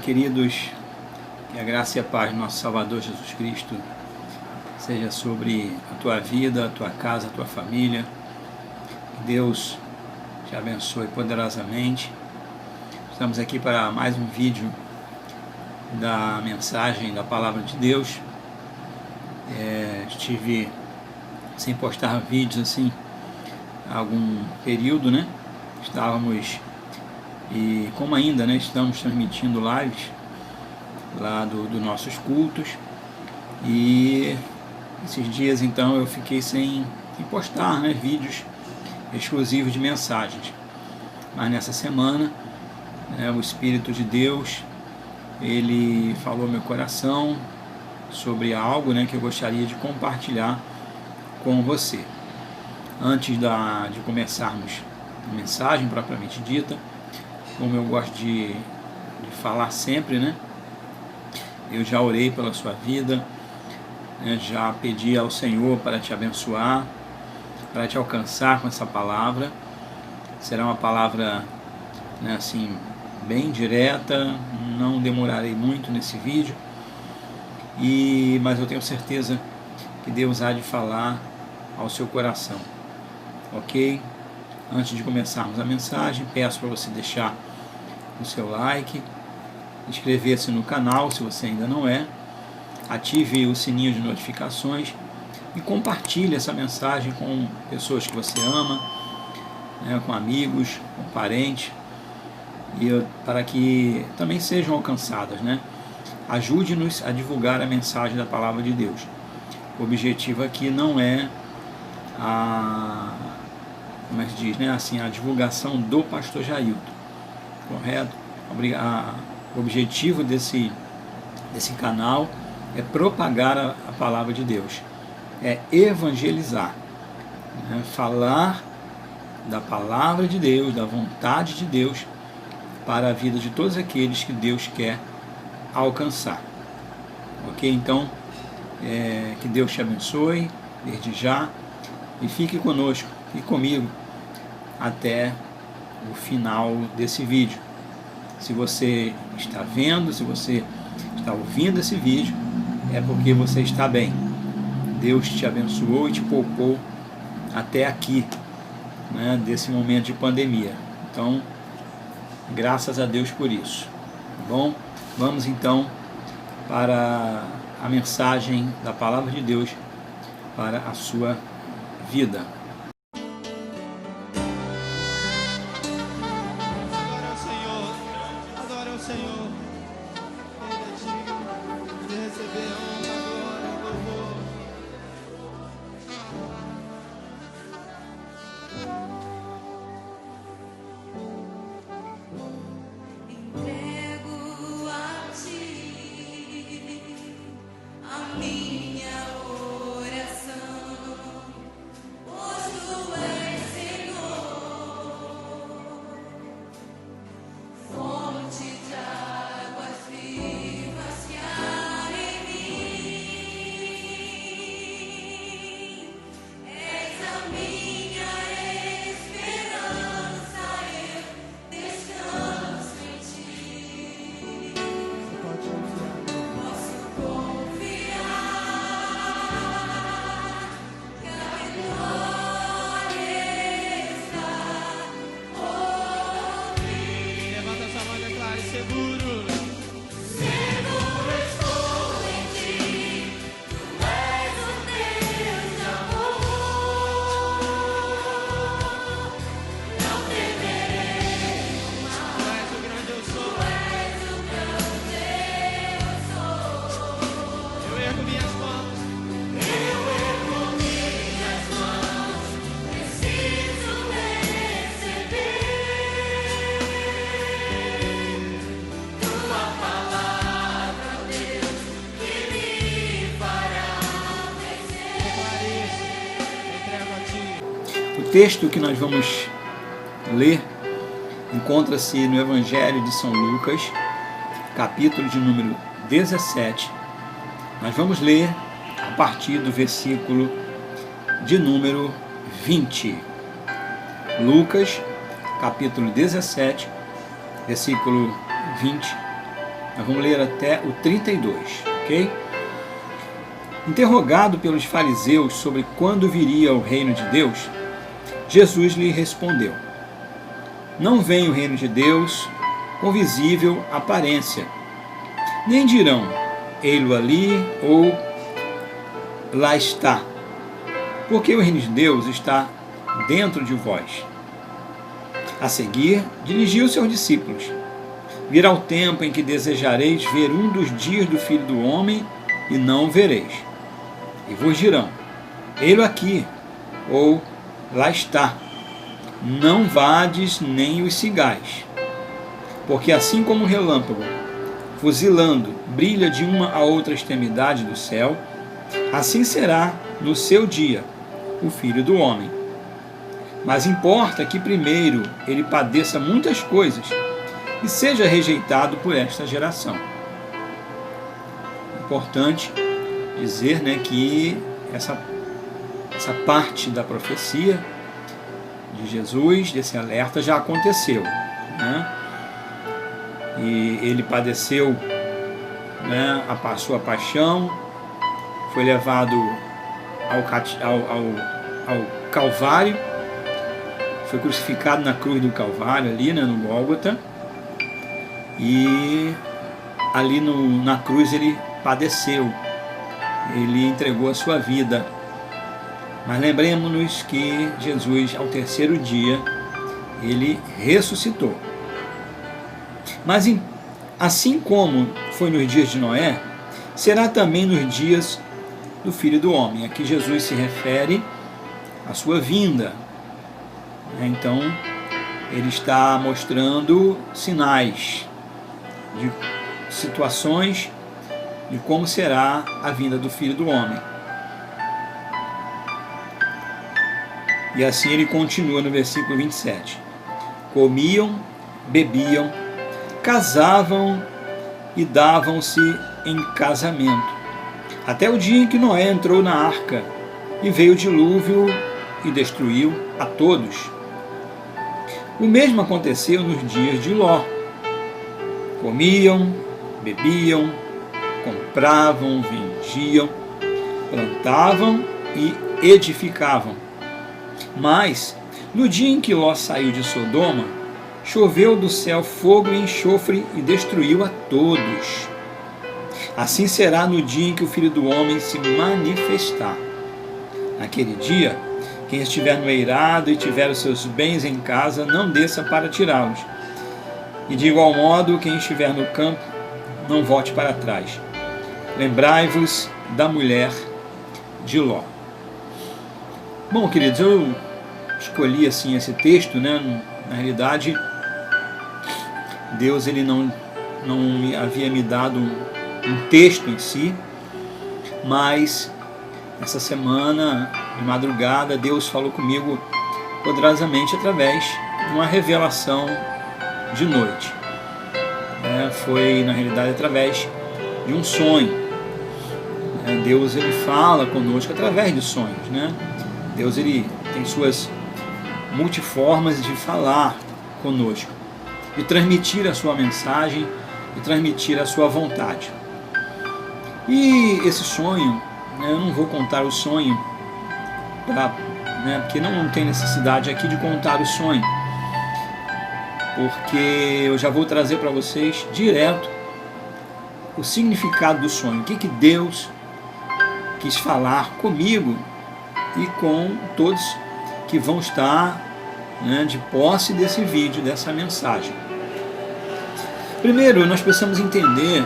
Queridos, que a graça e a paz do nosso Salvador Jesus Cristo seja sobre a tua vida, a tua casa, a tua família. Que Deus te abençoe poderosamente. Estamos aqui para mais um vídeo da mensagem da Palavra de Deus. Estive sem postar vídeos assim há algum período, né? Estávamos, e como ainda, né, estamos transmitindo lives lá dos nossos cultos, e esses dias então eu fiquei sem postar, né, vídeos exclusivos de mensagens. Mas nessa semana, o Espírito de Deus, ele falou ao meu coração sobre algo, né, que eu gostaria de compartilhar com você. Antes de começarmos a mensagem propriamente dita, como eu gosto de falar sempre, né, eu já orei pela sua vida, né, já pedi ao Senhor para te abençoar, para te alcançar com essa palavra. Será uma palavra, né, assim, bem direta, não demorarei muito nesse vídeo, mas eu tenho certeza que Deus há de falar ao seu coração, ok? Antes de começarmos a mensagem, peço para você deixar o seu like, inscrever-se no canal se você ainda não é, ative o sininho de notificações e compartilhe essa mensagem com pessoas que você ama, né, com amigos, com parentes, para que também sejam alcançadas, né? Ajude-nos a divulgar a mensagem da Palavra de Deus. O objetivo aqui não é como é que diz, né, assim, a divulgação do pastor Jailton, correto? O objetivo desse canal é propagar a palavra de Deus, é evangelizar, né? Falar da palavra de Deus, da vontade de Deus para a vida de todos aqueles que Deus quer alcançar, ok? Então, que Deus te abençoe desde já e fique conosco, fique comigo até o final desse vídeo. Se você está vendo, se você está ouvindo esse vídeo, é porque você está bem. Deus te abençoou e te poupou até aqui, né, desse momento de pandemia. Então, graças a Deus por isso. Tá bom? Vamos então para a mensagem da Palavra de Deus para a sua vida. O texto que nós vamos ler encontra-se no Evangelho de São Lucas, capítulo de número 17. Nós vamos ler a partir do versículo de número 20. Lucas, capítulo 17, versículo 20, Nós vamos ler até o 32, ok? Interrogado pelos fariseus sobre quando viria o reino de Deus, Jesus lhe respondeu: não vem o reino de Deus com visível aparência, nem dirão, ei-lo ali ou lá está, porque o reino de Deus está dentro de vós. A seguir, dirigiu seus discípulos: virá o tempo em que desejareis ver um dos dias do Filho do Homem e não o vereis. E vos dirão, ei-lo aqui, ou lá está. Não vades nem os sigais. Porque assim como o relâmpago, fuzilando, brilha de uma a outra extremidade do céu, assim será no seu dia o Filho do Homem. Mas importa que primeiro ele padeça muitas coisas e seja rejeitado por esta geração. Importante dizer, né, que essa parte da profecia de Jesus, desse alerta, já aconteceu, né? E ele padeceu, né, a sua paixão, foi levado ao Calvário, foi crucificado na cruz do Calvário, ali, né, no Gólgota, e ali na cruz ele padeceu, ele entregou a sua vida. Mas lembremos-nos que Jesus, ao terceiro dia, ele ressuscitou. Mas assim como foi nos dias de Noé, será também nos dias do Filho do Homem. Aqui Jesus se refere à sua vinda. Então, ele está mostrando sinais de situações de como será a vinda do Filho do Homem. E assim ele continua no versículo 27. Comiam, bebiam, casavam e davam-se em casamento, até o dia em que Noé entrou na arca, e veio o dilúvio e destruiu a todos. O mesmo aconteceu nos dias de Ló. Comiam, bebiam, compravam, vendiam, plantavam e edificavam. Mas, no dia em que Ló saiu de Sodoma, choveu do céu fogo e enxofre e destruiu a todos. Assim será no dia em que o Filho do Homem se manifestar. Naquele dia, quem estiver no eirado e tiver os seus bens em casa, não desça para tirá-los. E de igual modo, quem estiver no campo, não volte para trás. Lembrai-vos da mulher de Ló. Bom, queridos, eu escolhi assim esse texto, né? Na realidade, Deus ele não havia me dado um texto em si, mas essa semana, de madrugada, Deus falou comigo poderosamente através de uma revelação de noite. Foi, na realidade, através de um sonho. Deus ele fala conosco através de sonhos, né? Deus ele tem suas multiformas de falar conosco, de transmitir a sua mensagem, de transmitir a sua vontade. E esse sonho, eu não vou contar o sonho, porque não tem necessidade aqui de contar o sonho, porque eu já vou trazer para vocês direto o significado do sonho, o que Deus quis falar comigo e com todos que vão estar, de posse desse vídeo, dessa mensagem. Primeiro, nós precisamos entender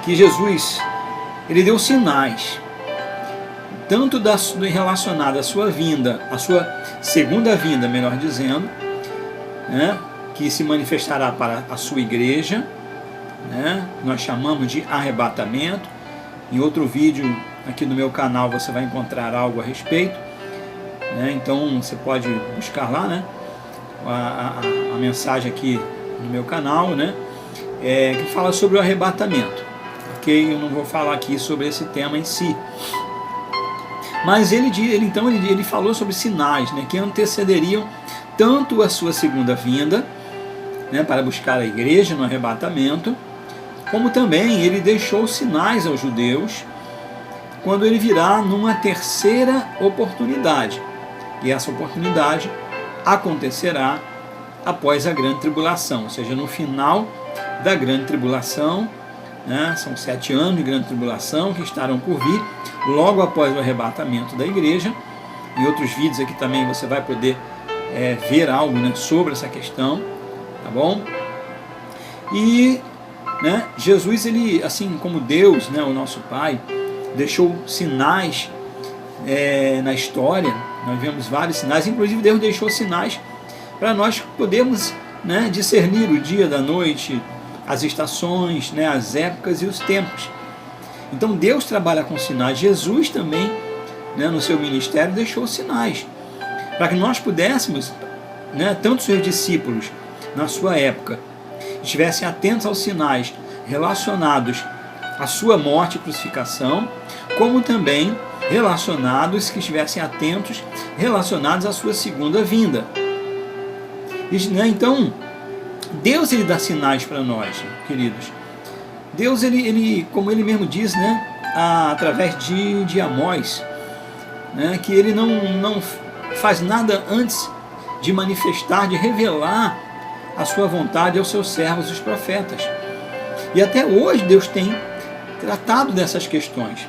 que Jesus, ele deu sinais, tanto relacionado à sua vinda, à sua segunda vinda, melhor dizendo, que se manifestará para a sua igreja, nós chamamos de arrebatamento. Em outro vídeo aqui no meu canal você vai encontrar algo a respeito, então você pode buscar lá, a mensagem aqui no meu canal, que fala sobre o arrebatamento, ok? Eu não vou falar aqui sobre esse tema em si, mas ele falou sobre sinais, que antecederiam tanto a sua segunda vinda, para buscar a igreja no arrebatamento, como também ele deixou sinais aos judeus quando ele virá numa terceira oportunidade. E essa oportunidade acontecerá após a grande tribulação, ou seja, no final da grande tribulação, né? São 7 anos de grande tribulação que estarão por vir, logo após o arrebatamento da igreja. Em outros vídeos aqui também você vai poder ver algo, né, sobre essa questão, tá bom? E, né, Jesus, ele, assim como Deus, né, o nosso Pai, deixou sinais na história. Nós vemos vários sinais, inclusive Deus deixou sinais para nós podermos, né, discernir o dia da noite, as estações, né, as épocas e os tempos. Então Deus trabalha com sinais. Jesus também, né, no seu ministério, deixou sinais para que nós pudéssemos, né, tanto seus discípulos na sua época estivessem atentos aos sinais relacionados à sua morte e crucificação, como também relacionados, que estivessem atentos, relacionados à sua segunda vinda. Então, Deus, ele dá sinais para nós, queridos. Deus, ele, como ele mesmo diz, né, através de Amós, né, que ele não faz nada antes de manifestar, de revelar a sua vontade aos seus servos, os profetas. E até hoje Deus tem tratado dessas questões.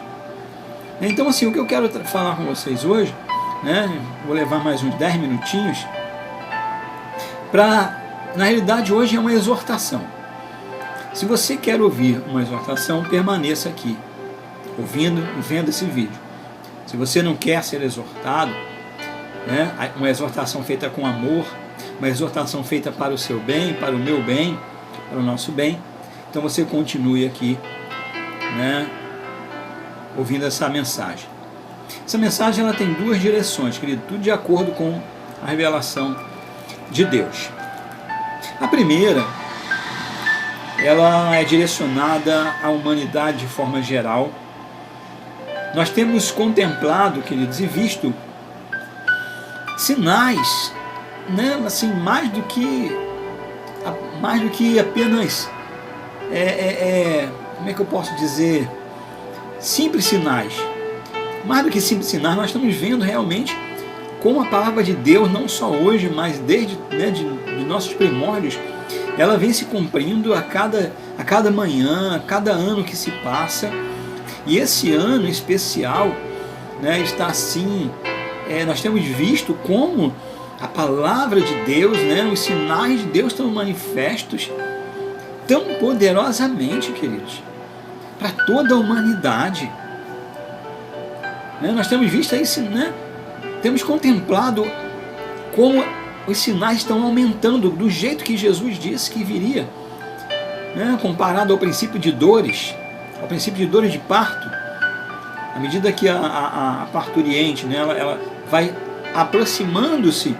Então, assim, o que eu quero falar com vocês hoje, né, vou levar mais uns 10 minutinhos, na realidade hoje é uma exortação. Se você quer ouvir uma exortação, permaneça aqui, vendo esse vídeo. Se você não quer ser exortado, né, uma exortação feita com amor, uma exortação feita para o seu bem, para o meu bem, para o nosso bem, então você continue aqui, né, ouvindo essa mensagem. Essa mensagem, ela tem 2 direções, querido, tudo de acordo com a revelação de Deus. A primeira, ela é direcionada à humanidade de forma geral. Nós temos contemplado, queridos, e visto sinais, né, assim, mais do que apenas como é que eu posso dizer, simples sinais. Mais do que simples sinais, nós estamos vendo realmente como a palavra de Deus, não só hoje, mas desde, né, de nossos primórdios, ela vem se cumprindo a cada manhã, a cada ano que se passa. E esse ano especial, né, está assim, nós temos visto como a palavra de Deus, né, os sinais de Deus estão manifestos tão poderosamente, queridos, para toda a humanidade. Né, nós temos visto isso, né, temos contemplado como os sinais estão aumentando do jeito que Jesus disse que viria, né, comparado ao princípio de dores de parto. À medida que a parturiente, né, ela vai aproximando-se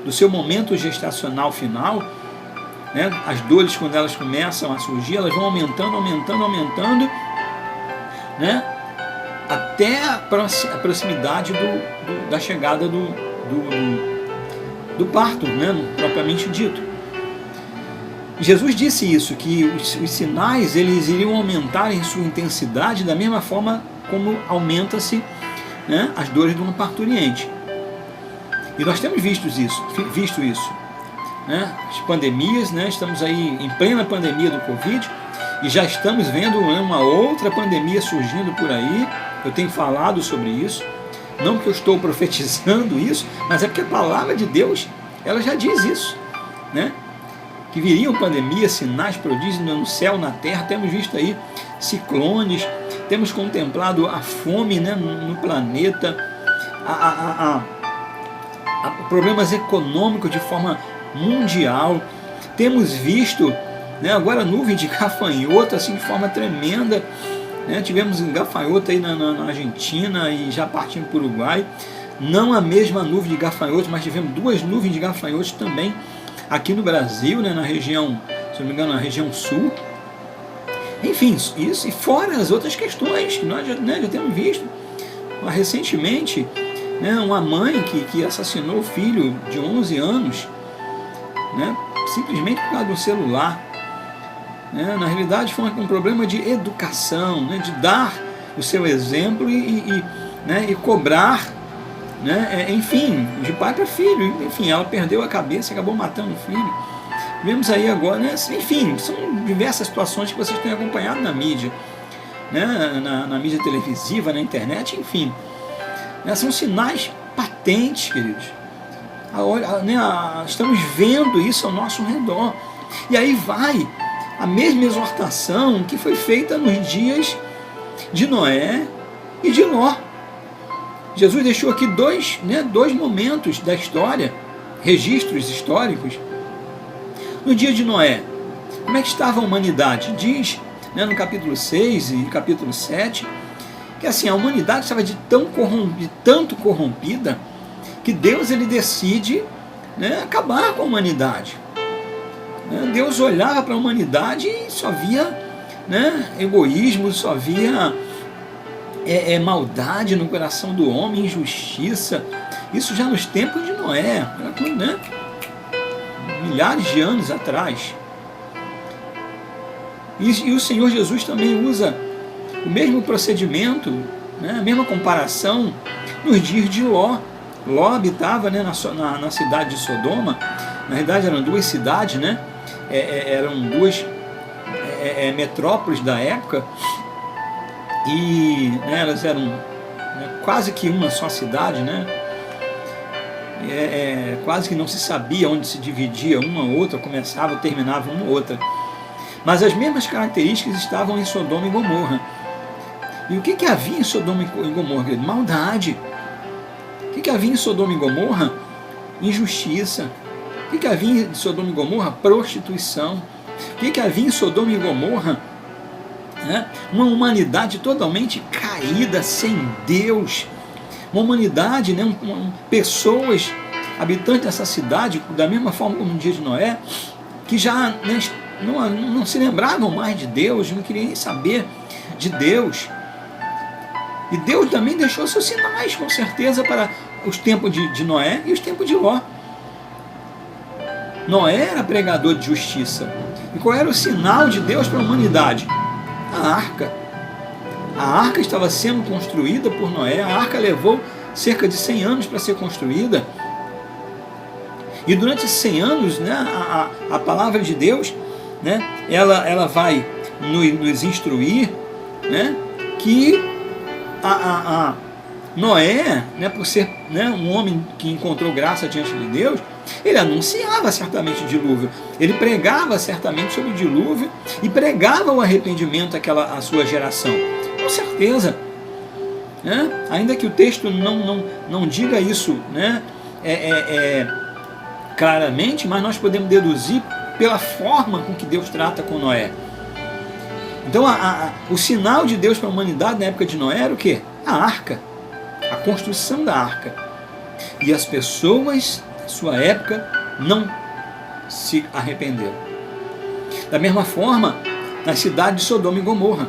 do seu momento gestacional final, né, as dores, quando elas começam a surgir, elas vão aumentando, né, até a proximidade da chegada do parto, né, propriamente dito. Jesus disse isso, que os sinais, eles iriam aumentar em sua intensidade da mesma forma como aumenta-se, né, as dores de uma parturiente. E nós temos visto isso, né, as pandemias, né, estamos aí em plena pandemia do Covid e já estamos vendo, né, uma outra pandemia surgindo por aí. Eu tenho falado sobre isso, não que eu estou profetizando isso, mas é porque a palavra de Deus, ela já diz isso, né? Que viriam pandemias, sinais, prodígios no céu, na terra. Temos visto aí ciclones, temos contemplado a fome, né, no planeta, problemas econômicos de forma mundial. Temos visto, né, agora nuvem de gafanhoto assim de forma tremenda, né? Tivemos um gafanhoto aí na Argentina e já partindo para o Uruguai. Não a mesma nuvem de gafanhotos, mas tivemos 2 nuvens de gafanhotos também aqui no Brasil, né, na região, se não me engano, na região sul. Enfim, isso e fora as outras questões que nós já temos visto. Recentemente, né, uma mãe que assassinou o filho de 11 anos, né, simplesmente por causa do celular. né? Na realidade foi um problema de educação, né? De dar o seu exemplo né? E cobrar, né? Enfim, de pai para filho. Enfim, ela perdeu a cabeça e acabou matando o filho. Vemos aí agora, né? Enfim, são diversas situações que vocês têm acompanhado na mídia, né? Na mídia televisiva, na internet, enfim, né? São sinais patentes, queridos. Estamos vendo isso ao nosso redor. E aí vai a mesma exortação que foi feita nos dias de Noé e de Ló. Jesus deixou aqui dois momentos da história, registros históricos. No dia de Noé, como é que estava a humanidade? Diz, né, no capítulo 6 e capítulo 7, que assim, a humanidade estava de tanto corrompida, que Deus ele decide, né, acabar com a humanidade. Deus olhava para a humanidade e só via, né, egoísmo, só via maldade no coração do homem, injustiça. Isso já nos tempos de Noé, né, milhares de anos atrás. E o Senhor Jesus também usa o mesmo procedimento, né, a mesma comparação nos dias de Ló. Ló habitava, né, na cidade de Sodoma. Na verdade eram duas cidades, né? Eram duas metrópoles da época, e né, elas eram, né, quase que uma só cidade, né? Quase que não se sabia onde se dividia uma ou outra, começava ou terminava uma ou outra. Mas as mesmas características estavam em Sodoma e Gomorra. E o que havia em Sodoma e Gomorra? Maldade. O que havia em Sodoma e Gomorra? Injustiça. O que havia em Sodoma e Gomorra? Prostituição. O que havia em Sodoma e Gomorra? Uma humanidade totalmente caída, sem Deus. Uma humanidade, né, pessoas, habitantes dessa cidade, da mesma forma como no dia de Noé, que já, né, não se lembravam mais de Deus, não queriam nem saber de Deus. E Deus também deixou seus sinais, com certeza, para os tempos de Noé e os tempos de Ló. Noé era pregador de justiça. E qual era o sinal de Deus para a humanidade? A arca. A arca estava sendo construída por Noé. A arca levou cerca de 100 anos para ser construída. E durante esses 100 anos, né, a palavra de Deus, né, ela vai nos instruir, né, que Noé, né, por ser, né, um homem que encontrou graça diante de Deus, ele anunciava certamente o dilúvio, ele pregava certamente sobre o dilúvio e pregava o arrependimento àquela sua geração, com certeza, né? Ainda que o texto não diga isso, né, claramente, mas nós podemos deduzir pela forma com que Deus trata com Noé. Então o sinal de Deus para a humanidade na época de Noé era o quê? A arca, a construção da arca. E as pessoas da sua época não se arrependeram. Da mesma forma, na cidade de Sodoma e Gomorra.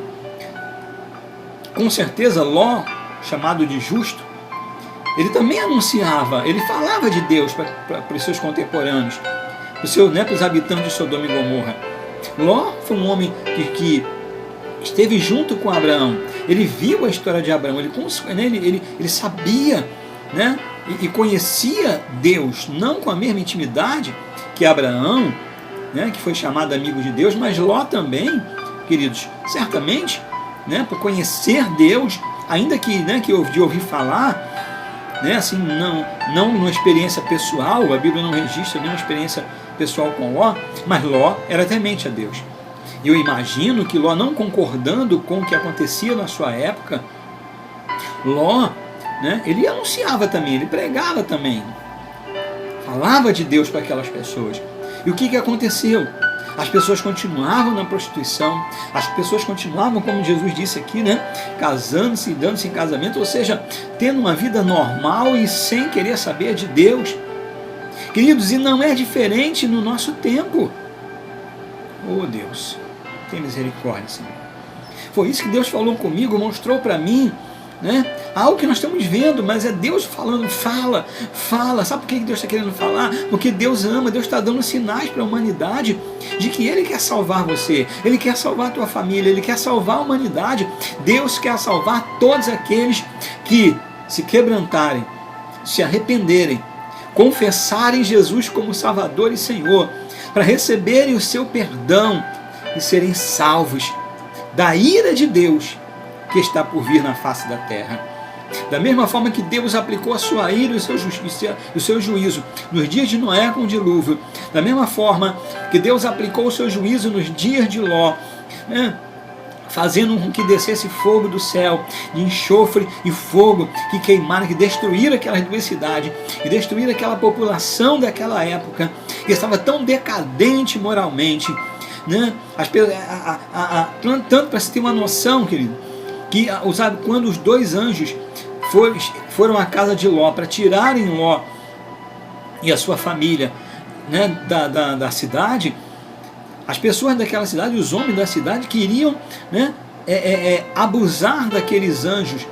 Com certeza, Ló, chamado de justo, ele também anunciava, ele falava de Deus para os seus contemporâneos, para os habitantes de Sodoma e Gomorra. Ló foi um homem que esteve junto com Abraão, ele viu a história de Abraão, ele sabia, né, e conhecia Deus, não com a mesma intimidade que Abraão, né, que foi chamado amigo de Deus, mas Ló também, queridos, certamente, né, por conhecer Deus, ainda que, né, de ouvir falar, né, assim, não numa experiência pessoal, a Bíblia não registra nenhuma experiência pessoal com Ló, mas Ló era temente a Deus. Eu imagino que Ló, não concordando com o que acontecia na sua época, Ló, né, ele anunciava também, ele pregava também, falava de Deus para aquelas pessoas. E o que aconteceu? As pessoas continuavam na prostituição, as pessoas continuavam, como Jesus disse aqui, né, casando-se e dando-se em casamento, ou seja, tendo uma vida normal e sem querer saber de Deus. Queridos, e não é diferente no nosso tempo. Oh Deus, tem misericórdia, Senhor. Foi isso que Deus falou comigo, mostrou para mim, né? Algo que nós estamos vendo, mas é Deus falando, fala. Sabe por que Deus está querendo falar? Porque Deus ama, Deus está dando sinais para a humanidade de que Ele quer salvar você, Ele quer salvar a tua família, Ele quer salvar a humanidade. Deus quer salvar todos aqueles que se quebrantarem, se arrependerem, confessarem Jesus como Salvador e Senhor, para receberem o seu perdão e serem salvos da ira de Deus que está por vir na face da terra. Da mesma forma que Deus aplicou a sua ira e o seu juízo nos dias de Noé com o dilúvio, da mesma forma que Deus aplicou o seu juízo nos dias de Ló, né? Fazendo com que descesse fogo do céu, de enxofre e fogo, que queimaram, que destruíram aquelas duas cidades, que destruíram aquela população daquela época, que estava tão decadente moralmente, né? Tanto para se ter uma noção, querido, que quando os dois anjos foram à casa de Ló para tirarem Ló e a sua família, né, da cidade, as pessoas daquela cidade, os homens da cidade queriam, né, abusar daqueles anjos.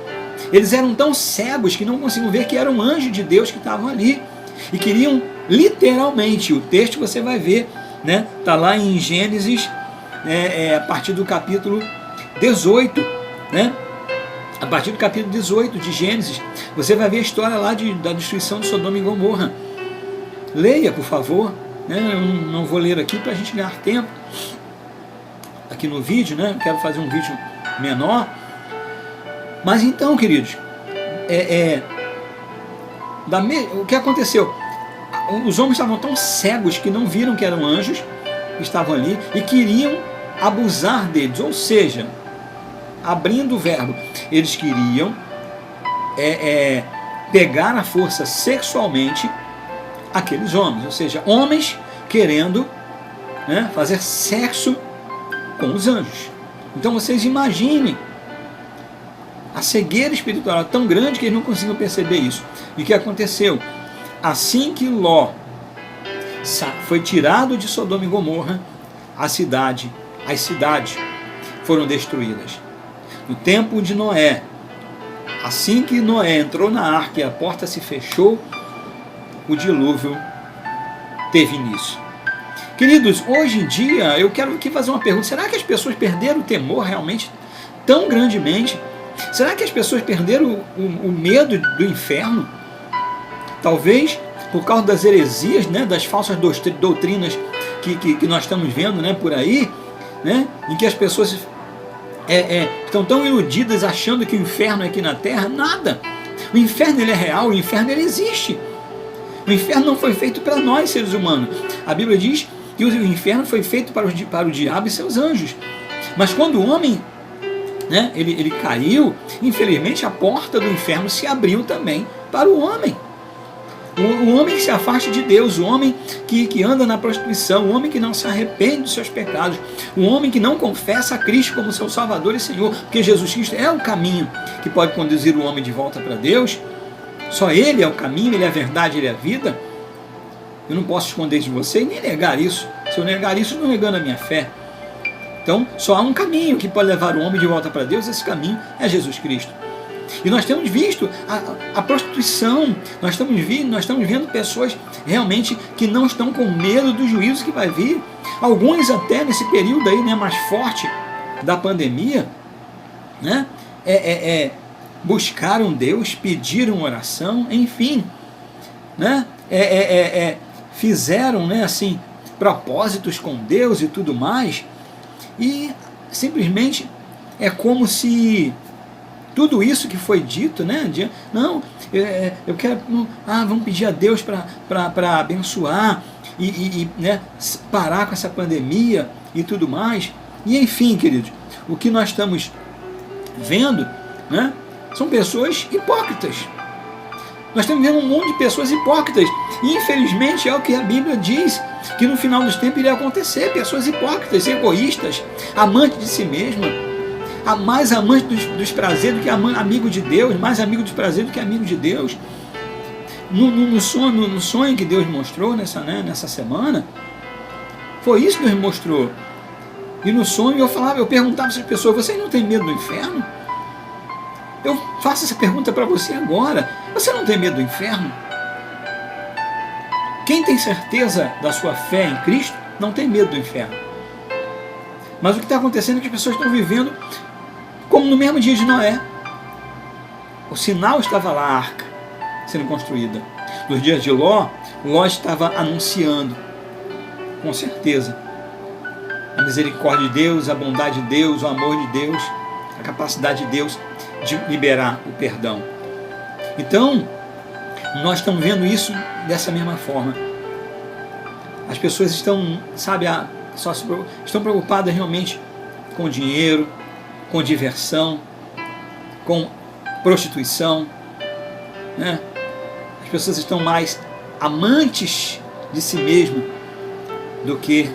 Eles eram tão cegos que não conseguiam ver que era um anjo de Deus que estavam ali, e queriam literalmente, o texto você vai ver, né, está lá em Gênesis, a partir do capítulo 18, né? A partir do capítulo 18 de Gênesis, você vai ver a história lá da destruição de Sodoma e Gomorra. Leia, por favor, né? Eu não vou ler aqui para a gente ganhar tempo aqui no vídeo, né? Eu quero fazer um vídeo menor. Mas então, queridos, o que aconteceu? Os homens estavam tão cegos que não viram que eram anjos que estavam ali e queriam abusar deles, ou seja, abrindo o verbo, eles queriam pegar à força sexualmente aqueles homens, ou seja, homens querendo, né, fazer sexo com os anjos. Então vocês imaginem a cegueira espiritual tão grande que eles não conseguiam perceber isso. E o que aconteceu? Assim que Ló foi tirado de Sodoma e Gomorra, as cidades foram destruídas. No tempo de Noé, assim que Noé entrou na arca e a porta se fechou, o dilúvio teve início. Queridos, hoje em dia, eu quero aqui fazer uma pergunta. Será que as pessoas perderam o temor realmente tão grandemente? Será que as pessoas perderam o medo do inferno? Talvez por causa das heresias, né, das falsas doutrinas que nós estamos vendo, né, por aí, né, em que as pessoas estão tão iludidas achando que o inferno é aqui na terra. Nada. O inferno ele é real, o inferno ele existe. O inferno não foi feito para nós, seres humanos. A Bíblia diz que o inferno foi feito para o diabo e seus anjos. Mas quando o homem, né, ele caiu, infelizmente a porta do inferno se abriu também para o homem. O homem que se afasta de Deus, o homem que anda na prostituição, o homem que não se arrepende dos seus pecados, o homem que não confessa a Cristo como seu Salvador e Senhor, porque Jesus Cristo é o caminho que pode conduzir o homem de volta para Deus. Só Ele é o caminho, Ele é a verdade, Ele é a vida. Eu não posso esconder de você e nem negar isso. Se eu negar isso, eu estou negando a minha fé. Então, só há um caminho que pode levar o homem de volta para Deus, esse caminho é Jesus Cristo. E nós temos visto a prostituição, nós estamos vendo pessoas realmente que não estão com medo do juízo que vai vir. Alguns até nesse período aí, né, mais forte da pandemia, né, buscaram Deus, pediram oração, enfim, né, fizeram, né, assim, propósitos com Deus e tudo mais, e simplesmente é como se tudo isso que foi dito, né? Não, eu quero, vamos pedir a Deus para abençoar e né, parar com essa pandemia e tudo mais. E enfim, queridos, o que nós estamos vendo, né, são pessoas hipócritas. Nós estamos vendo um monte de pessoas hipócritas. E infelizmente é o que a Bíblia diz, que no final dos tempos iria acontecer. Pessoas hipócritas, egoístas, amantes de si mesmas, mais amante dos prazeres do que amigo de Deus, mais amigo dos prazeres do que amigo de Deus. No sonho que Deus mostrou nessa semana, foi isso que Deus mostrou. E no sonho eu perguntava para as pessoas: vocês não têm medo do inferno? Eu faço essa pergunta para você agora. Você não tem medo do inferno? Quem tem certeza da sua fé em Cristo não tem medo do inferno. Mas o que está acontecendo é que as pessoas estão vivendo como no mesmo dia de Noé. O sinal estava lá, a arca sendo construída. Nos dias de Ló, Ló estava anunciando, com certeza, a misericórdia de Deus, a bondade de Deus, o amor de Deus, a capacidade de Deus de liberar o perdão. Então, nós estamos vendo isso dessa mesma forma. As pessoas estão, estão preocupadas realmente com dinheiro, com diversão, com prostituição, né? As pessoas estão mais amantes de si mesmo do que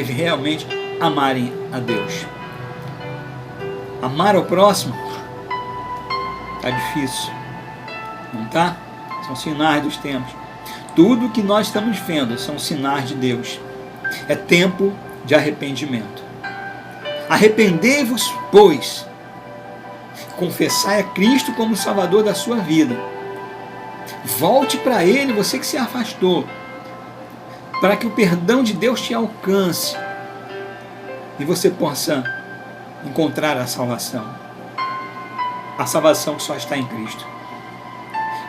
realmente amarem a Deus. Amar ao próximo está difícil, não está? São sinais dos tempos. Tudo que nós estamos vendo são sinais de Deus. É tempo de arrependimento. Arrependei-vos, pois. Confessai a Cristo como Salvador da sua vida. Volte para Ele, você que se afastou, para que o perdão de Deus te alcance e você possa encontrar a salvação. A salvação que só está em Cristo.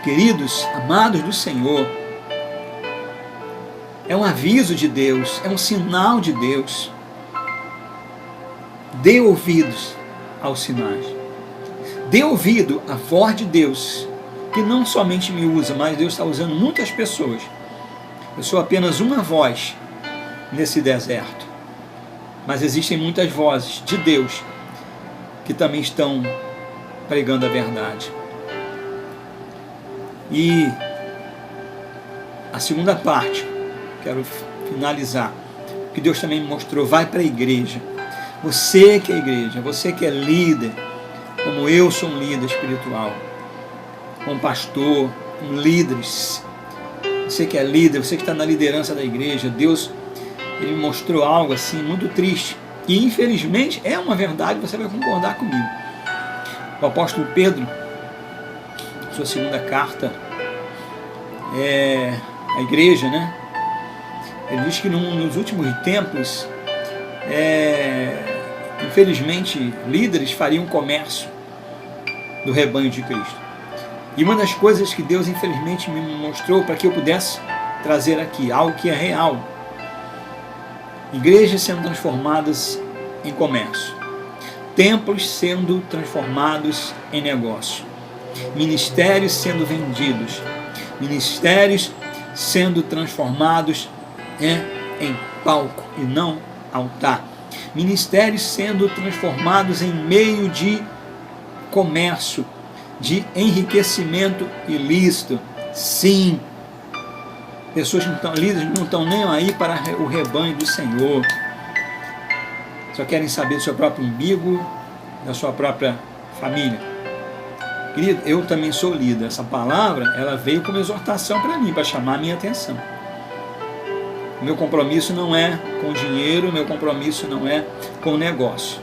Queridos, amados do Senhor, é um aviso de Deus, é um sinal de Deus. Dê ouvidos aos sinais. Dê ouvido à voz de Deus, que não somente me usa, mas Deus está usando muitas pessoas. Eu sou apenas uma voz nesse deserto. Mas existem muitas vozes de Deus que também estão pregando a verdade. E a segunda parte, quero finalizar, que Deus também me mostrou, vai para a igreja. Você que é igreja, você que é líder, como eu sou um líder espiritual, como pastor, com líderes, você que é líder, você que está na liderança da igreja, Deus, Ele me mostrou algo assim muito triste, e infelizmente é uma verdade, você vai concordar comigo. O apóstolo Pedro, sua segunda carta, a igreja, né? Ele diz que nos últimos tempos, infelizmente, líderes fariam comércio do rebanho de Cristo. E uma das coisas que Deus, infelizmente, me mostrou para que eu pudesse trazer aqui, algo que é real. Igrejas sendo transformadas em comércio. Templos sendo transformados em negócio. Ministérios sendo vendidos. Ministérios sendo transformados em palco e não altar. Ministérios sendo transformados em meio de comércio, de enriquecimento ilícito. Sim, pessoas que não estão, líderes não estão nem aí para o rebanho do Senhor. Só querem saber do seu próprio umbigo, da sua própria família. Querido, eu também sou líder. Essa palavra, ela veio como exortação para mim, para chamar a minha atenção. O meu compromisso não é com dinheiro, o meu compromisso não é com negócio.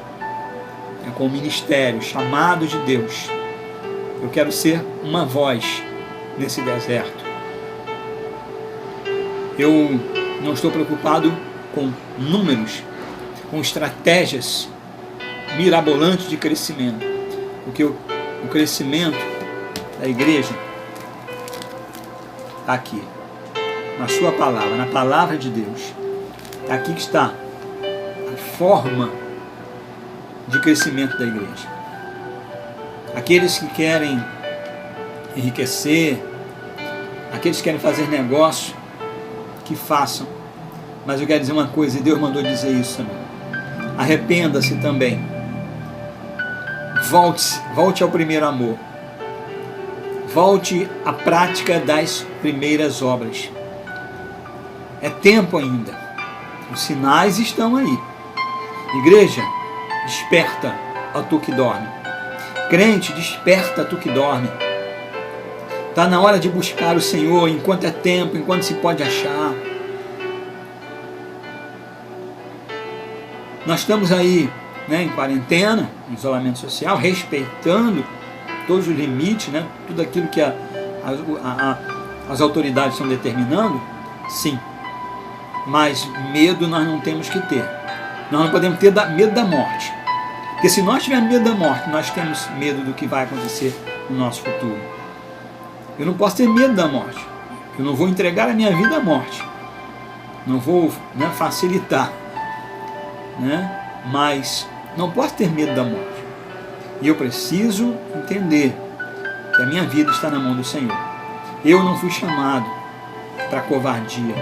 É com o ministério, chamado de Deus. Eu quero ser uma voz nesse deserto. Eu não estou preocupado com números, com estratégias mirabolantes de crescimento. Porque o crescimento da igreja está aqui, na sua palavra, na palavra de Deus. É aqui que está a forma de crescimento da igreja. Aqueles que querem enriquecer, aqueles que querem fazer negócio, que façam. Mas eu quero dizer uma coisa, e Deus mandou dizer isso também. Arrependa-se também. Volte ao primeiro amor. Volte à prática das primeiras obras. É tempo ainda. Os sinais estão aí. Igreja, desperta, ó tu que dorme. Crente, desperta, tu que dorme. Está na hora de buscar o Senhor enquanto é tempo, enquanto se pode achar. Nós estamos aí, em quarentena, em isolamento social, respeitando todos os limites, né? Tudo aquilo que as autoridades estão determinando, sim. Mas medo nós não temos que ter. Nós não podemos ter medo da morte. Porque se nós tivermos medo da morte, nós temos medo do que vai acontecer no nosso futuro. Eu não posso ter medo da morte. Eu não vou entregar a minha vida à morte. Não vou, né, facilitar. Né? Mas não posso ter medo da morte. E eu preciso entender que a minha vida está na mão do Senhor. Eu não fui chamado para covardia.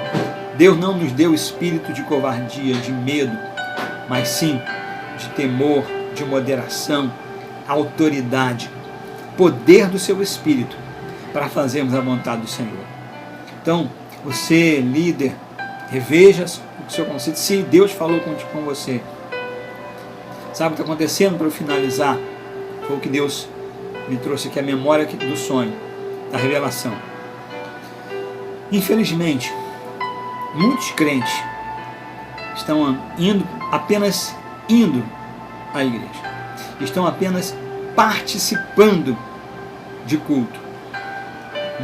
Deus não nos deu espírito de covardia, de medo, mas sim de temor, de moderação, autoridade, poder do seu Espírito para fazermos a vontade do Senhor. Então, você, líder, reveja o seu conceito. Se Deus falou com você, sabe o que está acontecendo? Para eu finalizar, foi o que Deus me trouxe aqui, a memória do sonho, da revelação. Infelizmente, muitos crentes estão apenas indo à igreja, estão apenas participando de culto,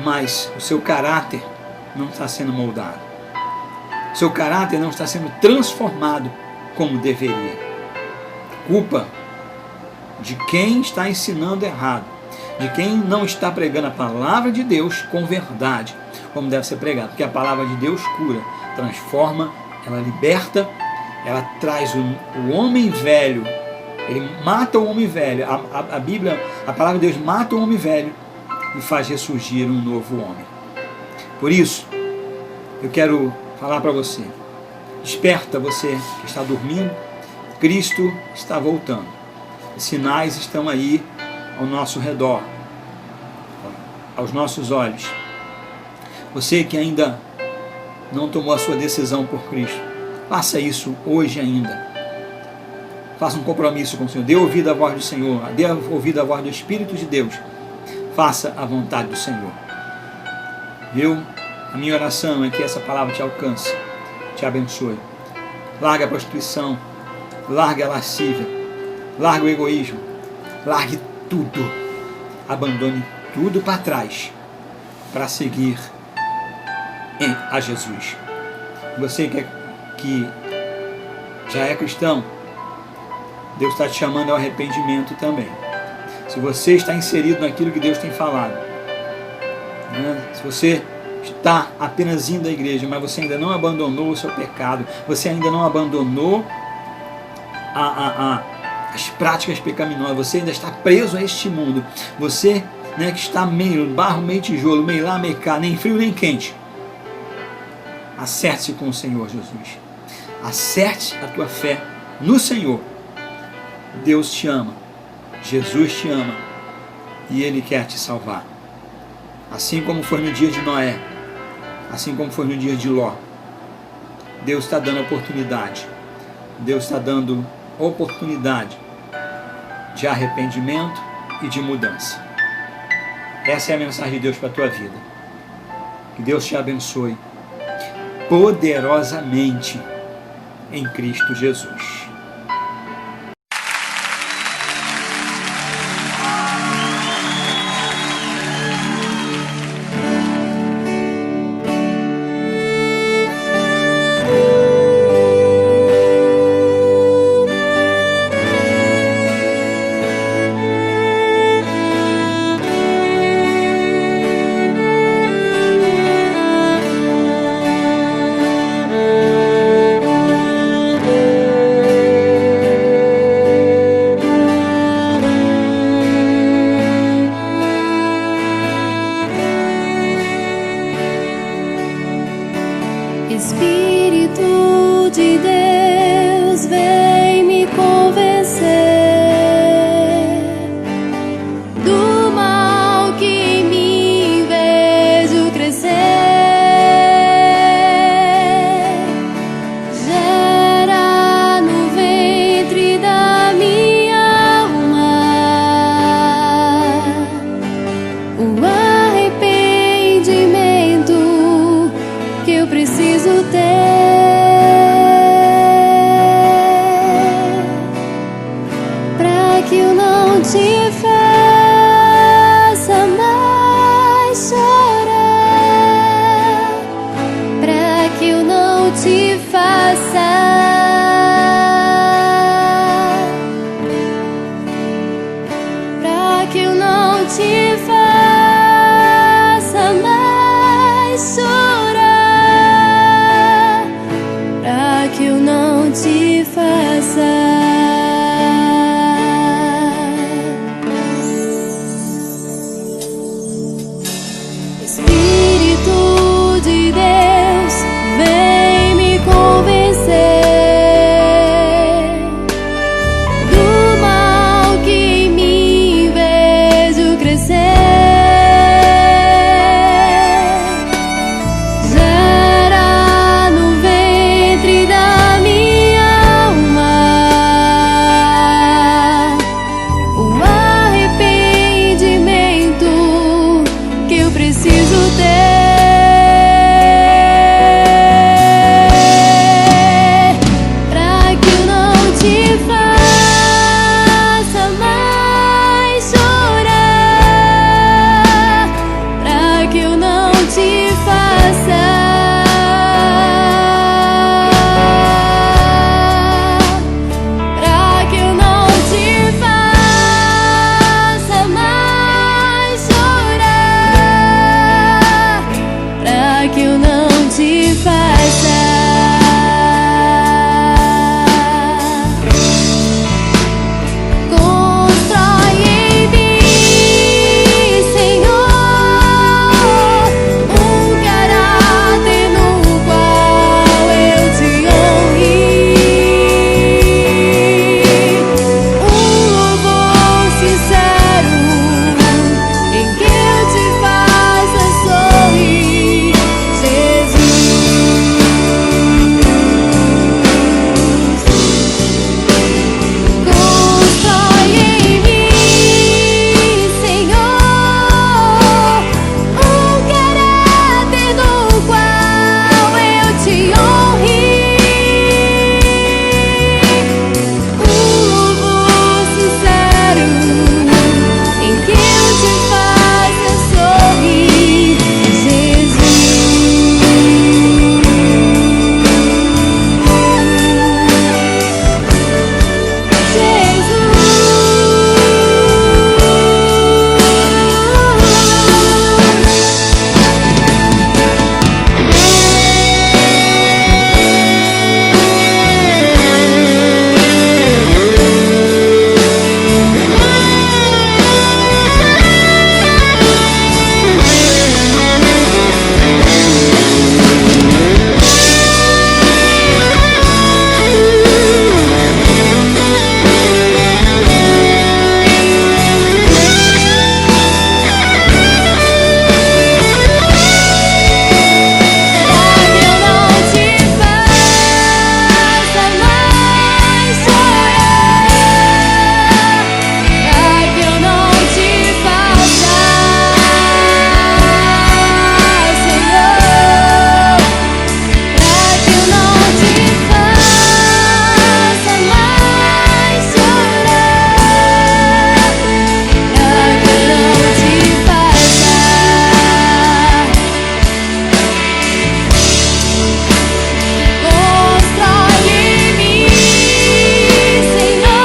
mas o seu caráter não está sendo moldado, o seu caráter não está sendo transformado como deveria. Culpa de quem está ensinando errado, de quem não está pregando a palavra de Deus com verdade, como deve ser pregado, porque a palavra de Deus cura, transforma, ela liberta, ela traz o homem velho, ele mata o homem velho, a Bíblia, a palavra de Deus mata o homem velho e faz ressurgir um novo homem. Por isso, eu quero falar para você, desperta você que está dormindo, Cristo está voltando, os sinais estão aí ao nosso redor, aos nossos olhos. Você que ainda não tomou a sua decisão por Cristo, faça isso hoje ainda. Faça um compromisso com o Senhor. Dê ouvido à voz do Senhor. Dê ouvido à voz do Espírito de Deus. Faça a vontade do Senhor. Viu? A minha oração é que essa palavra te alcance, te abençoe. Largue a prostituição, largue a lascívia, largue o egoísmo, largue tudo. Abandone tudo para trás para seguir a Jesus. Você que já é cristão, Deus está te chamando ao arrependimento também. Se você está inserido naquilo que Deus tem falado, né? Se você está apenas indo à igreja, mas você ainda não abandonou o seu pecado, você ainda não abandonou as práticas pecaminosas, você ainda está preso a este mundo, você, né, que está meio barro, meio tijolo, meio lá, meio cá, nem frio nem quente, acerte-se com o Senhor Jesus. Acerte a tua fé no Senhor. Deus te ama, Jesus te ama e Ele quer te salvar. Assim como foi no dia de Noé, assim como foi no dia de Ló, Deus está dando oportunidade. Deus está dando oportunidade de arrependimento e de mudança. Essa é a mensagem de Deus para a tua vida. Que Deus te abençoe poderosamente em Cristo Jesus. Espírito de Deus, vem me convencer do mal que em mim vejo crescer. Gera no ventre da minha alma o arrependimento que eu preciso ter para que eu não te fere. faça mais chorar, pra que eu não te faça, pra que eu não te faça mais chorar, pra que eu não te faça. Espírito de Deus, vem me convencer do mal que em mim vejo crescer. Gera no ventre da minha alma o arrependimento que eu preciso ter, pra que eu não te faça mais chorar, pra que eu não te faça, pra que eu não te faça mais chorar, pra que eu não te faça. Constrói em mim, Senhor, um caráter no qual eu te honre, louvor sincero em que eu te faça sorrir, Jesus. Constrói em mim,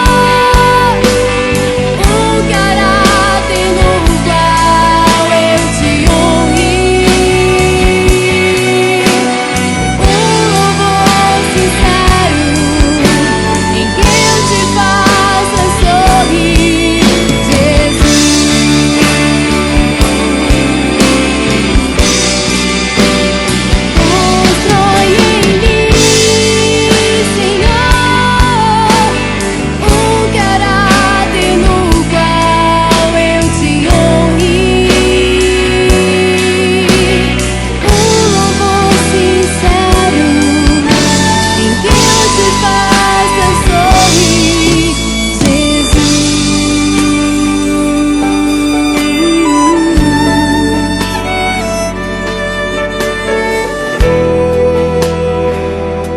Senhor, um caráter no qual eu te honre, louvor sincero em que eu te faça sorrir, Jesus.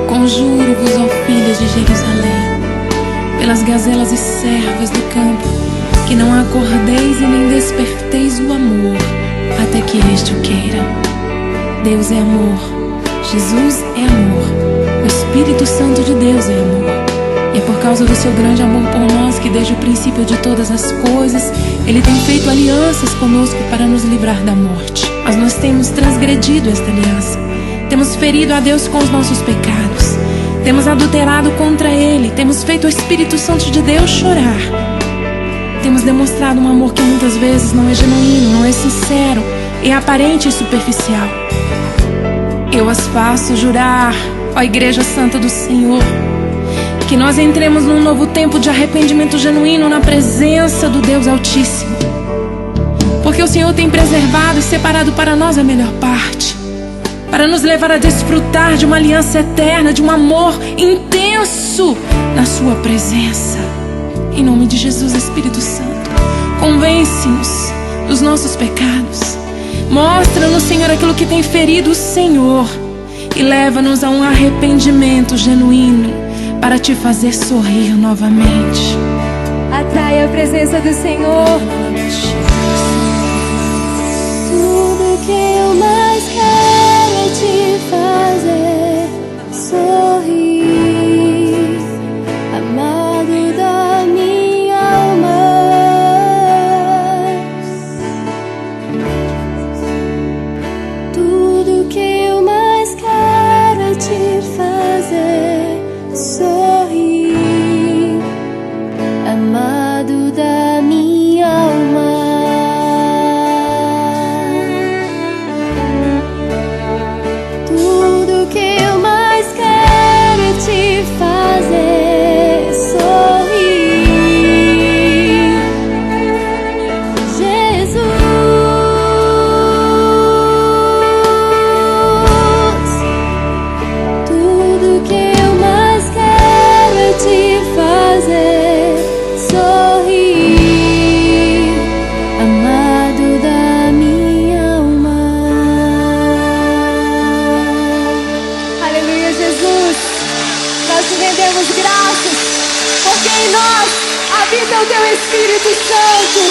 Conjuro-vos, ó filhas de Jerusalém, pelas gazelas e servas do campo, que não acordeis e nem desperteis o amor, até que este o queira. Deus é amor, Jesus é amor, o Espírito Santo de Deus é amor. E é por causa do seu grande amor por nós que desde o princípio de todas as coisas Ele tem feito alianças conosco para nos livrar da morte. Mas nós temos transgredido esta aliança, temos ferido a Deus com os nossos pecados, temos adulterado contra Ele, temos feito o Espírito Santo de Deus chorar, temos demonstrado um amor que muitas vezes não é genuíno, não é sincero, é aparente e superficial. Eu as faço jurar, ó Igreja Santa do Senhor, que nós entremos num novo tempo de arrependimento genuíno na presença do Deus Altíssimo, porque o Senhor tem preservado e separado para nós a melhor parte, para nos levar a desfrutar de uma aliança eterna, de um amor intenso na sua presença. Em nome de Jesus, Espírito Santo, convence-nos dos nossos pecados, mostra-nos, Senhor, aquilo que tem ferido o Senhor e leva-nos a um arrependimento genuíno para te fazer sorrir novamente. Atrai a presença do Senhor. Tudo que eu mais quero é te fazer sorrir, amado da minha alma. Tudo que eu mais quero é te fazer sorrir, amado da minha alma. Tudo que eu mais quero é te fazer sorrir, Jesus. Tudo que eu mais quero é te fazer sorrir, amado da minha alma. Aleluia, Jesus. Nós te rendemos graças, porque em nós habita o teu Espírito Santo.